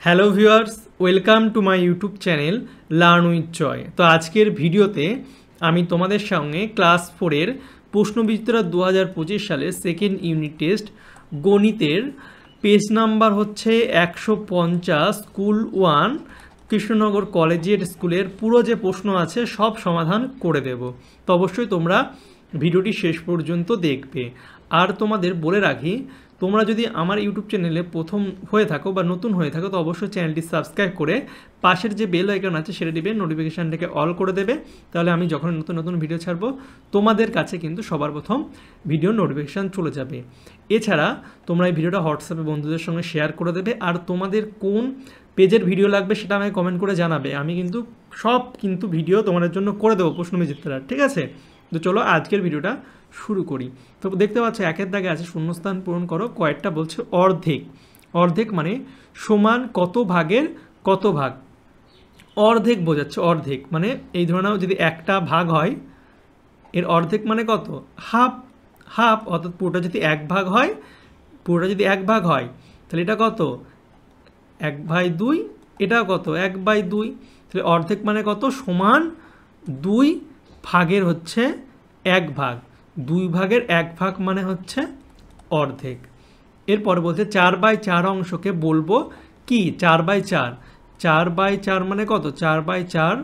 Hello viewers, welcome to my YouTube channel learn with Joy. তো আজকের ভিডিওতে আমি তোমাদের সঙ্গে ক্লাস 4-এর প্রশ্নবিচিত্রা 2025 সালের সেকেন্ড ইউনিট টেস্ট গণিতের পেজ নাম্বার হচ্ছে 150 স্কুল 1 কৃষ্ণনগর কলেজিয়েট স্কুলের পুরো যে প্রশ্ন আছে সব সমাধান করে দেব। তো অবশ্যই তোমরা ভিডিওটি শেষ পর্যন্ত দেখবে। আর তোমাদের বলে রাখি, তোমরা যদি আমার ইউটিউব চ্যানেলে প্রথম হয়ে থাকো বা নতুন হয়ে থাকো তো অবশ্যই চ্যানেলটি সাবস্ক্রাইব করে পাশের যে বেল আইকন আছে সেটা দিবে, নোটিফিকেশানটাকে অল করে দেবে। তাহলে আমি যখন নতুন নতুন ভিডিও ছাড়বো তোমাদের কাছে কিন্তু সবার প্রথম ভিডিও নোটিফিকেশান চলে যাবে। এছাড়া তোমরা এই ভিডিওটা হোয়াটসঅ্যাপে বন্ধুদের সঙ্গে শেয়ার করে দেবে। আর তোমাদের কোন পেজের ভিডিও লাগবে সেটা আমাকে কমেন্ট করে জানাবে। আমি কিন্তু সব ভিডিও তোমাদের জন্য করে দেবো প্রশ্নবিচিত্রার, ঠিক আছে? তো চলো আজকের ভিডিওটা শুরু করি। তো দেখতে পাচ্ছ একের দাগে আছে শূন্যস্থান পূরণ করো, কয়েকটা বলছে অর্ধেক। অর্ধেক মানে সমান কত ভাগের কত ভাগ, অর্ধেক বোঝাচ্ছে। অর্ধেক মানে এই ধরে নাও যদি একটা ভাগ হয় এর অর্ধেক মানে কত, হাফ। হাফ অর্থাৎ পুরোটা যদি এক ভাগ হয়, পুরোটা যদি এক ভাগ হয় তাহলে এটা কত, 1/2। এটাও কত, 1/2। তাহলে অর্ধেক মানে কত, সমান 2 ভাগের হচ্ছে 1 ভাগ। 2 ভাগের 1 ভাগ মানে হচ্ছে অর্ধেক। এরপরে বলছে 4/4 অংশকে বলবো কি, 4/4। 4/4 মানে কত, 4/4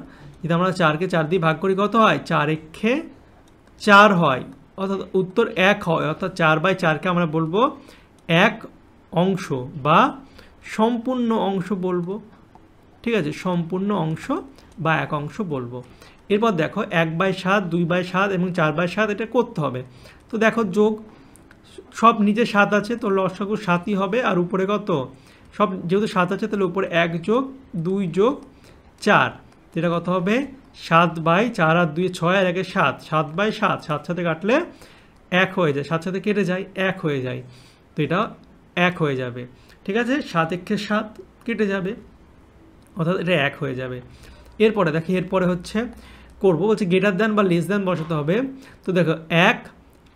যদি আমরা 4কে 4 দিয়ে ভাগ করি কত হয়, 4 একে 4 হয়, অর্থাৎ উত্তর 1 হয়। অর্থাৎ 4/4কে আমরা বলবো 1 অংশ বা সম্পূর্ণ অংশ বলবো, ঠিক আছে? সম্পূর্ণ অংশ বা 1 অংশ বলবো। এরপর দেখো 1/7, 2/7 এবং 4/7 এটা করতে হবে। তো দেখো যোগ, সব নিচে 7 আছে তো লসাগু 7ই হবে। আর উপরে কত, সব যেহেতু 7 আছে তাহলে উপরে 1 যোগ 2 যোগ 4, এটা কত হবে 7/4। আর 2 6 আর 1 7, 7/7। 7 সাথে কাটলে 1 হয়ে যায়, 7 সাথে কেটে যায় 1 হয়ে যায়, তো এটা 1 হয়ে যাবে, ঠিক আছে? 7 একে 7 কেটে যাবে, অর্থাৎ এটা 1 হয়ে যাবে। এরপরে দেখো, এরপরে হচ্ছে করবো বলছে গ্রেটার দ্যান বা লেস দ্যান বসাতে হবে। তো দেখো 1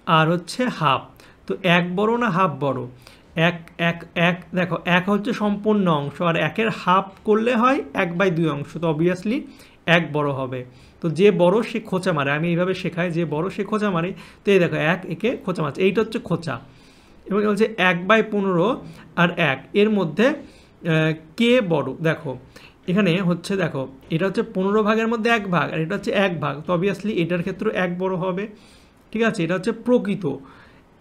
আর হচ্ছে হাফ, তো 1 বড় না হাফ বড়? 1 দেখো 1 হচ্ছে সম্পূর্ণ অংশ আর 1-এর হাফ করলে হয় 1/2 অংশ, তো অবভিয়াসলি 1 বড় হবে। তো যে বড় সে খোঁচা মারে, আমি এইভাবে শেখাই, যে বড় সে খোঁচা মারে। তো এই দেখো 1 একে খোঁচা মারছে, এইটা হচ্ছে খোঁচা। এবং বলছে 1/15 আর 1 এর মধ্যে কে বড়। দেখো এখানে হচ্ছে, দেখো এটা হচ্ছে 15 ভাগের মধ্যে 1 ভাগ আর এটা হচ্ছে 1 ভাগ, তো অবভিয়াসলি এটার ক্ষেত্রে 1 বড় হবে, ঠিক আছে? এটা হচ্ছে প্রকৃত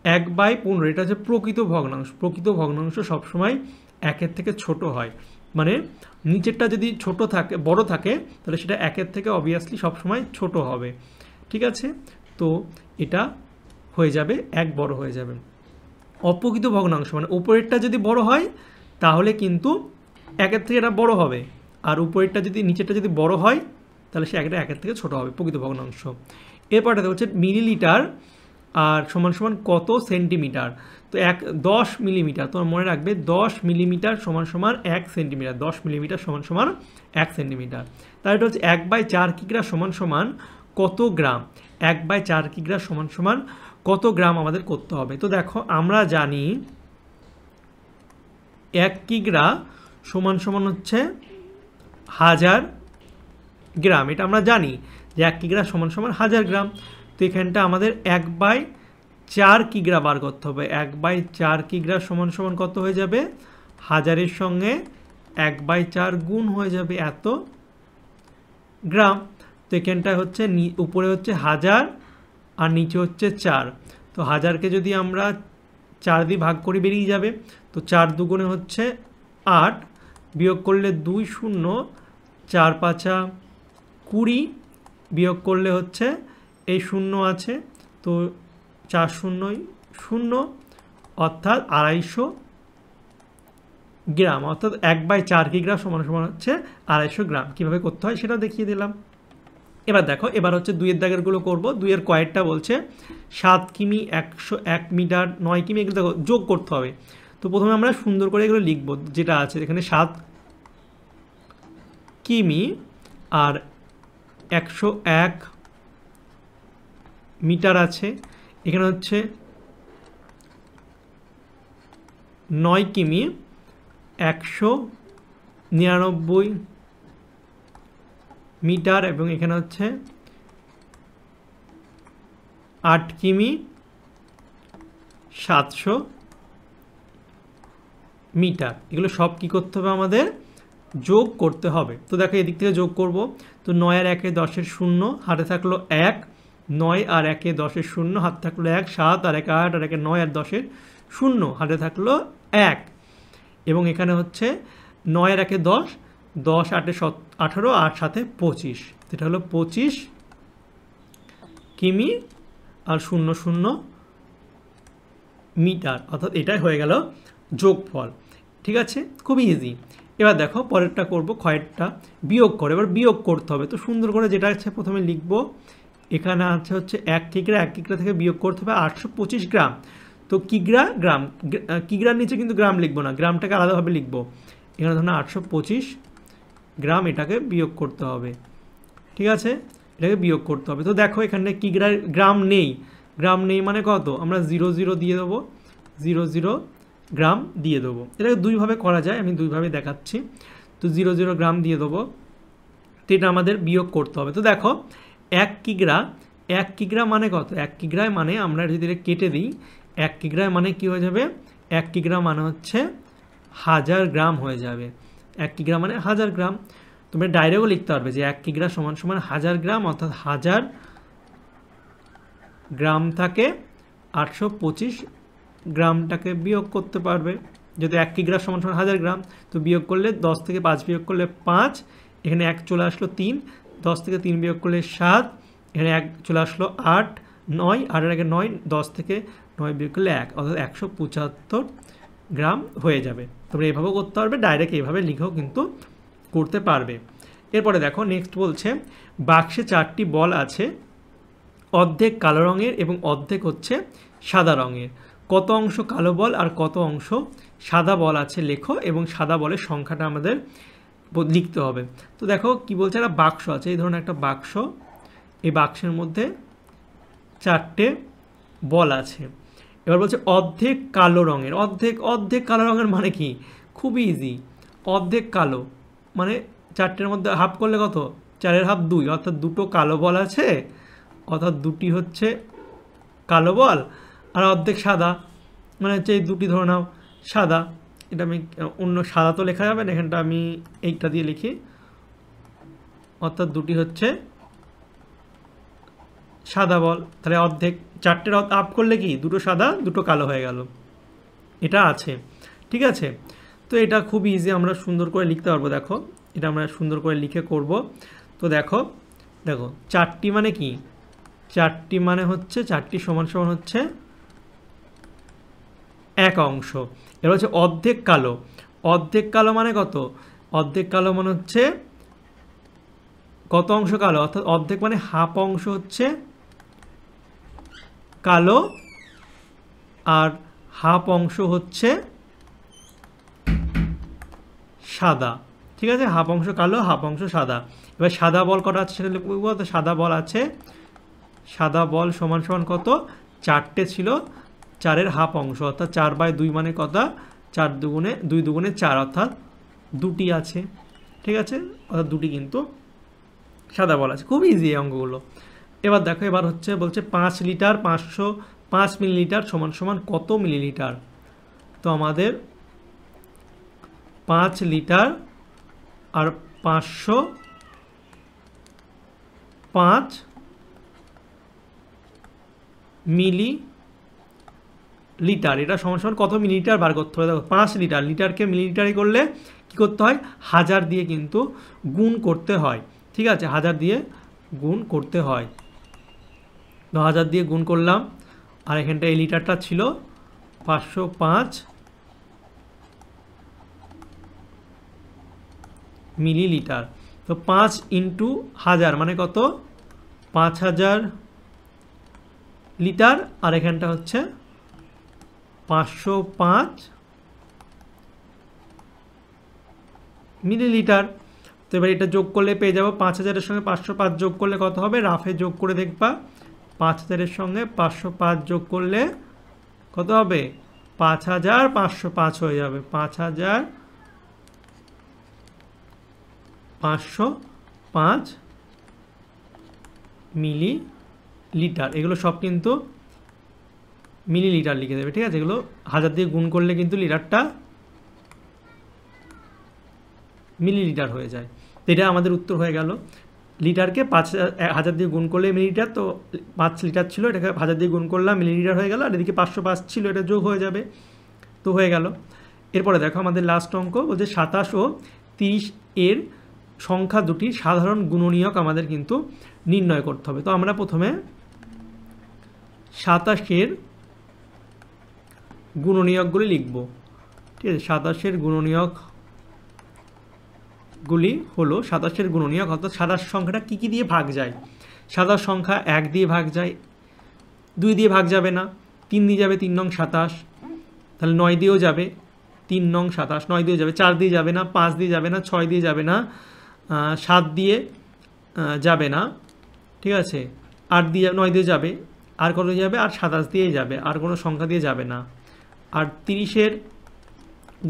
1/15, এটা হচ্ছে প্রকৃত ভগ্নাংশ। প্রকৃত ভগ্নাংশ সবসময় 1-এর থেকে ছোট হয়, মানে নিচেরটা যদি ছোট থাকে, বড় থাকে, তাহলে সেটা 1-এর থেকে অবভিয়াসলি সবসময় ছোট হবে, ঠিক আছে? তো এটা হয়ে যাবে 1 বড় হয়ে যাবে। অপ্রকৃত ভগ্নাংশ মানে উপরেরটা যদি বড় হয় তাহলে কিন্তু 1-এর থেকে এটা বড় হবে, আর উপরেরটা যদি, নিচেরটা যদি বড় হয় তাহলে সে 1-এর থেকে ছোট হবে, প্রকৃত ভগ্নাংশ। এরপরটা হচ্ছে মিলিলিটার আর সমান সমান কত সেন্টিমিটার। তো 10 মিলিমিটার, তোমার মনে রাখবে 10 মিলিমিটার সমান সমান 1 সেন্টিমিটার। 10 মিলিমিটার সমান সমান 1 সেন্টিমিটার। তাহলে এটা হচ্ছে 1/4 কিগ্রা সমান সমান কত গ্রাম। 1/4 কিগ্রা সমান সমান কত গ্রাম আমাদের করতে হবে। তো দেখো আমরা জানি 1 কিগ্রা সমান সমান হচ্ছে 1000 গ্রাম, এটা আমরা জানি যে 1 কিগ্রা সমান সমান 1000 গ্রাম। তো এখানটা আমাদের 1/4 কিগ্রা বার করতে হবে। 1/4 কিগ্রা সমান সমান কত হয়ে যাবে, 1000-এর সঙ্গে 1/4 গুণ হয়ে যাবে এত গ্রাম। তো এখানটায় হচ্ছে উপরে হচ্ছে 1000 আর নিচে হচ্ছে 4, তো 1000-কে যদি আমরা 4 দিয়ে ভাগ করি বেরিয়ে যাবে। তো 4 দুগুণে হচ্ছে 8, বিয়োগ করলে 2 0, 4 5 20, বিয়োগ করলে হচ্ছে এই 0 আছে, তো 4 0 0, অর্থাৎ 250 গ্রাম। অর্থাৎ 1/4 কিগ্রা সমান সমান হচ্ছে 250 গ্রাম। কীভাবে করতে হয় সেটা দেখিয়ে দিলাম। এবার দেখো, এবার হচ্ছে 2-এর দাগেরগুলো করবো। 2-এর কয়েকটা বলছে 7 কিমি, 101 মিটার, 9 কিমি, এগুলো দেখো যোগ করতে হবে। তো প্রথমে আমরা সুন্দর করে এগুলো লিখবো, যেটা আছে এখানে 7 কিমি আর 101 মিটার আছে। এখানে হচ্ছে 9 কিমি, 99 মিটার এবং এখানে হচ্ছে 8 কিমি 700 মিটার। এগুলো সব কী করতে হবে আমাদের? যোগ করতে হবে। তো দেখো এদিক থেকে যোগ করব। তো 9 আর 1 10 শূন্য, হাতে থাকলো 1, 9 আর 1 10 শূন্য, হাতে থাকলো 1, 7 আর 1 8 আর 1 9 আর 10 শূন্য, হাতে থাকলো 1, এবং এখানে হচ্ছে 9 আর 1 10, 10 8 18, 8 7 25, এটা হলো 25 কিমি আর 00 মিটার, অর্থাৎ এটাই হয়ে গেল যোগফল। ঠিক আছে, খুবই ইজি। এবার দেখো পরেরটা করব, ক্ষয়েরটা বিয়োগ করে, এবার বিয়োগ করতে হবে। তো সুন্দর করে যেটা আছে প্রথমে লিখব, এখানে আছে হচ্ছে 1 কিগ্রা, 1 কিগ্রা থেকে বিয়োগ করতে হবে 825 গ্রাম। তো কিগ্রা গ্রাম, কিগ্রার নিচে কিন্তু গ্রাম লিখবো না, গ্রামটাকে আলাদাভাবে লিখবো। এখানে ধরুন 825 গ্রাম, এটাকে বিয়োগ করতে হবে। ঠিক আছে, এটাকে বিয়োগ করতে হবে। তো দেখো এখানে কিগ্রা গ্রাম নেই, গ্রাম নেই মানে কত? আমরা 00 দিয়ে দেবো, 00 গ্রাম দিয়ে দেবো। এটাকে দুইভাবে করা যায়, আমি দুইভাবে দেখাচ্ছি। তো 00 গ্রাম দিয়ে দেবো, তো এটা আমাদের বিয়োগ করতে হবে। তো দেখো 1 কিগ্রা, 1 কিগ্রা মানে কত? 1 কিগ্রায় মানে আমরা যদি এটা কেটে দিই, 1 কিগ্রায় মানে কি হয়ে যাবে? 1 কিগ্রা মানে হচ্ছে 1000 গ্রাম হয়ে যাবে। 1 কিগ্রা মানে 1000 গ্রাম। তোমরা ডাইরেক্টও লিখতে পারবে যে 1 কিগ্রা সমান সমান 1000 গ্রাম, অর্থাৎ 1000 গ্রাম থাকে 825 গ্রামটাকে বিয়োগ করতে পারবে। যদি 1 কিগ্রা সমান সমান 1000 গ্রাম, তো বিয়োগ করলে 10 থেকে 5 বিয়োগ করলে 5, এখানে 1 চলে আসলো 3, 10 থেকে 3 বিয়োগ করলে 7, এখানে 1 চলে আসলো 8, 9, 8 এর আগে 9, 10 থেকে 9 বিয়োগ করলে 1, অর্থাৎ 175 গ্রাম হয়ে যাবে। তোমরা এভাবেও করতে পারবে, ডাইরেক্ট এইভাবে লিখেও কিন্তু করতে পারবে। এরপরে দেখো নেক্সট বলছে, বাক্সে 4টি বল আছে, অর্ধেক কালো রঙের এবং অর্ধেক হচ্ছে সাদা রঙের। কত অংশ কালো বল আর কত অংশ সাদা বল আছে লেখো, এবং সাদা বলের সংখ্যাটা আমাদের লিখতে হবে। তো দেখো কি বলছে, একটা বাক্স আছে, এই ধরনের একটা বাক্স, এই বাক্সের মধ্যে 4টে বল আছে। এবার বলছে অর্ধেক কালো রঙের, অর্ধেক কালো রঙের মানে কি? খুবই ইজি, অর্ধেক কালো মানে 4টের মধ্যে হাফ করলে কত? 4 এর হাফ 2, অর্থাৎ 2টো কালো বল আছে, অর্থাৎ 2টি হচ্ছে কালো বল, আর অর্ধেক সাদা মানে হচ্ছে এই 2টি ধরে নাও সাদা। এটা আমি অন্য সাদা তো লেখা যাবে না, এখানটা আমি এইটা দিয়ে লিখি, অর্থাৎ 2টি হচ্ছে সাদা বল। তাহলে অর্ধেক 4টের হাফ করলে কি? 2টো সাদা 2টো কালো হয়ে গেল, এটা আছে। ঠিক আছে, তো এটা খুব ইজি, আমরা সুন্দর করে লিখতে পারবো। দেখো এটা আমরা সুন্দর করে লিখে করব। তো দেখো 4টি মানে কি? 4টি মানে হচ্ছে 4টি সমান সমান হচ্ছে 1 অংশ। এবার হচ্ছে অর্ধেক কালো, অর্ধেক কালো মানে কত? অর্ধেক কালো মানে হচ্ছে কত অংশ কালো? অর্থাৎ অর্ধেক মানে হাফ অংশ হচ্ছে কালো, আর হাফ অংশ হচ্ছে সাদা। ঠিক আছে, হাফ অংশ কালো, হাফ অংশ সাদা। এবার সাদা বল কটা আছে সেটা লিখব। তো সাদা বল আছে, সাদা বল সমান সমান কত? 4টে ছিল, 4-এর হাফ অংশ, অর্থাৎ 4/2 মানে কত? 4 দুগুণে 2 দুগুণে 4, অর্থাৎ 2টি আছে। ঠিক আছে, অর্থাৎ 2টি কিন্তু সাদা বল আছে। খুব ইজি এই অঙ্কগুলো। এবার দেখো, এবার হচ্ছে বলছে 5 লিটার 505 মিলিলিটার সমান সমান কত মিলিলিটার? তো আমাদের 5 লিটার আর 505 মিলি লিটার, এটা সমান সমান কত মিলিলিটার বার করতে হবে? দেখো 5 লিটার, লিটারকে মিলিলিটারে করলে কি করতে হয়? 1000 দিয়ে কিন্তু গুণ করতে হয়। ঠিক আছে, 1000 দিয়ে গুণ করতে হয়। তো 1000 দিয়ে গুণ করলাম, আর এখানটা এই লিটারটা ছিল 505 মিলিলিটার। তো 5 ইন্টু 1000 মানে কত? 5000 লিটার, আর এখানটা হচ্ছে 505 মিলিলিটার। তো এবার এটা যোগ করলে পেয়ে যাবো 5000-এর সঙ্গে 505 যোগ করলে কত হবে? রাফে যোগ করে দেখবা, 5000-এর সঙ্গে 505 যোগ করলে কত হবে? 5505 হয়ে যাবে। 5505 505 মিলিলিটার, এগুলো সব কিন্তু মিলিলিটার লিখে দেবে, ঠিক আছে। এগুলো 1000 দিয়ে গুণ করলে কিন্তু লিটারটা মিলিলিটার হয়ে যায়। তো এটা আমাদের উত্তর হয়ে গেল। লিটারকে 1000 দিয়ে গুণ করলে মিলিলিটার, তো 5 লিটার ছিল, এটাকে 1000 দিয়ে গুণ করলাম মিলিলিটার হয়ে গেল, আর এদিকে 505 ছিল, এটা যোগ হয়ে যাবে, তো হয়ে গেল। এরপরে দেখো আমাদের লাস্ট অঙ্ক বলছে 27 ও 30 এর সংখ্যা দুটির সাধারণ গুণনীয়ক আমাদের কিন্তু নির্ণয় করতে হবে। তো আমরা প্রথমে 27 গুণনীয়কগুলি লিখব, ঠিক আছে। 27 গুণনীয়কগুলি হলো 27 গুণনীয়ক, অর্থাৎ 27 সংখ্যাটা কী কী দিয়ে ভাগ যায়। 27 সংখ্যা 1 দিয়ে ভাগ যায়, 2 দিয়ে ভাগ যাবে না, 3 দিয়ে যাবে, 3 নং 27, তাহলে 9 দিয়েও যাবে, 3 নং 27, 9 দিয়ে যাবে, 4 দিয়ে যাবে না, 5 দিয়ে যাবে না, 6 দিয়ে যাবে না, 7 দিয়ে যাবে না, ঠিক আছে, 8 দিয়ে 9 দিয়ে যাবে, আর কত যাবে, আর 27 দিয়েই যাবে, আর কোনো সংখ্যা দিয়ে যাবে না। আর 30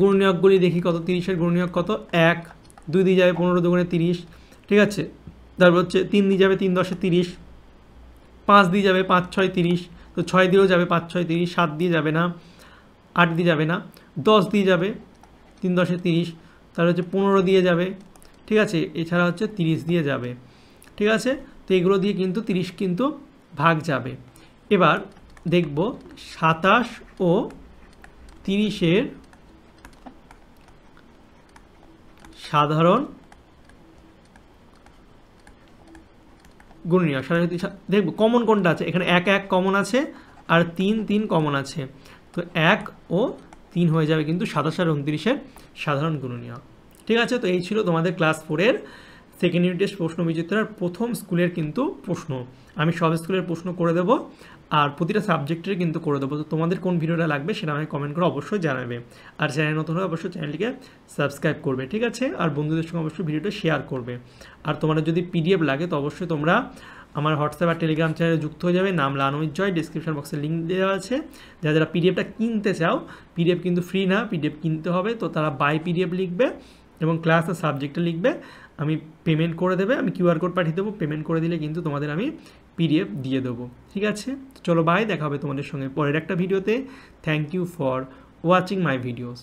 গুণনীয়কগুলি দেখি কত, 30 গুণনীয়ক কত, 1, 2 দিয়ে যাবে, 15 দুগুণে 30, ঠিক আছে। তারপর হচ্ছে 3 দিয়ে যাবে, 3 10 30, 5 দিয়ে যাবে, 5 6 30, তো 6 দিয়েও যাবে, 5 6 30, 7 দিয়ে যাবে না, 8 দিয়ে যাবে না, 10 দিয়ে যাবে, 3 10 30, তারপর হচ্ছে 15 দিয়ে যাবে, ঠিক আছে, এছাড়া হচ্ছে 30 দিয়ে যাবে, ঠিক আছে। তো এগুলো দিয়ে কিন্তু 30 কিন্তু ভাগ যাবে। এবার দেখব 27 ও 30 সাধারণ গুণনীয়ক। দেখব কমন কোনটা আছে, এখানে 1 1 কমন আছে, আর 3 3 কমন আছে, তো 1 ও 3 হয়ে যাবে কিন্তু 27 আর 29 সাধারণ গুণনীয়ক, ঠিক আছে। তো এই ছিল তোমাদের ক্লাস 4 সেকেন্ড ইউনিট টেস্ট প্রশ্ন বিচিত্রার প্রথম স্কুলের কিন্তু প্রশ্ন। আমি সব স্কুলের প্রশ্ন করে দেবো, আর প্রতিটা সাবজেক্টের কিন্তু করে দেবো। তো তোমাদের কোন ভিডিওটা লাগবে সেটা আমাকে কমেন্ট করে অবশ্যই জানাবে, আর চ্যানেল নতুন হলে অবশ্যই চ্যানেলটিকে সাবস্ক্রাইব করবে, ঠিক আছে। আর বন্ধুদের সঙ্গে অবশ্যই ভিডিওটা শেয়ার করবে। আর তোমাদের যদি পিডিএফ লাগে তো অবশ্যই তোমরা আমার হোয়াটসঅ্যাপ আর টেলিগ্রাম চ্যানেলে যুক্ত হয়ে যাবে, নাম লানুইজ জয়, ডিসক্রিপশন বক্সে লিঙ্ক দেওয়া আছে। যারা পিডিএফটা কিনতে চাও, পিডিএফ কিন্তু ফ্রি না, পিডিএফ কিনতে হবে, তো তারা বাই পিডিএফ লিখবে এবং ক্লাস আর সাবজেক্টে লিখবে, আমি পেমেন্ট করে দেবে, আমি কিউআর কোড পাঠিয়ে দেবো, পেমেন্ট করে দিলে কিন্তু তোমাদের আমি পিডিএফ দিয়ে দেবো, ঠিক আছে। চলো বাই, দেখা হবে তোমাদের সঙ্গে পরের একটা ভিডিওতে। Thank you for watching my videos.